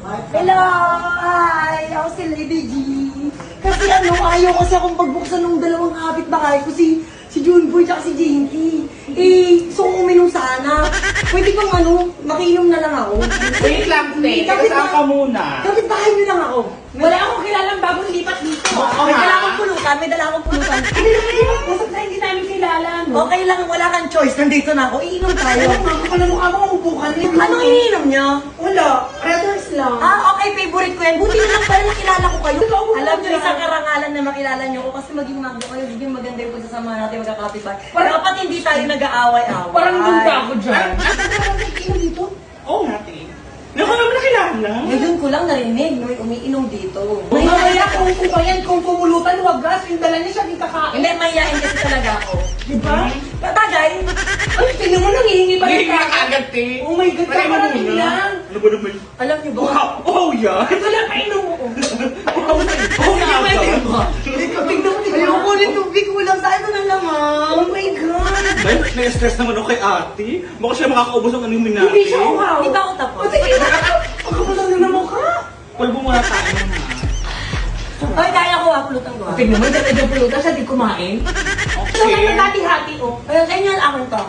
Hello! Hi! Ako si Lady G. Kasi ayaw kasi akong pagbuksan ng dalawang kapitbahay ko, si Junboy at si Jinky. So uminom sana. Pwede bang makiinom na lang ako? Wait lang, te. Saan ka muna? Kapitbahay niyo lang ako. Wala akong kilalang bagong lipat dito. May dala akong pulutan, Nasab na hindi namin kilala, no? Okay lang, wala kang choice. Nandito na ako. Iinom tayo. Ako na mukha mo umupo ka rin. Anong iniinom niyo? Wala. Redders lang. Okay, favorite ko yan. Buti na lang pala nakilala ko kayo. Alam niyo, isang karangalan na makilala niyo ko kasi maging magdo kayo, maging maganda yung pagsasama natin magkakapitbahay. Dapat hindi tayo nag-aaway-aaway. Parang nung ako dyan. dito? Oo nga, te. Hindi ko naman nakilala. Ngayon ko lang narinig, may umiinom dito. Mamaya kung pumulutan, wag gas, yung dala niya siya di kakain. Hindi, mahihain kasi talaga ako. Diba? Patagay. Ay, tingnan mo, nangihingi pa Hindi rin ka agad, te. Oh my God, Pare mo kakarating muna. lang. Ano ba naman? Alam niyo ba? Wow! Oh, yeah! Ito lang kainom mo. Oh, Pwede ba? Tingnan mo, Ayoko rin tubig. Walang sa ano ng laman. Oh my God. Dahil na-stress naman ako kay ate. Baka siya makakaubos ang inumin natin. Hindi siya uhaw. Di ba ako tapos? O, sige na. Ang kapalang na naman ka. Pulbo muna tayo na. Ay, kaya ko pulutan ko. Tingnan mo, dala-dala pulutan siya, di kumain. Ito Okay. naman hati-hati, oh. Ayun, kanya akin to.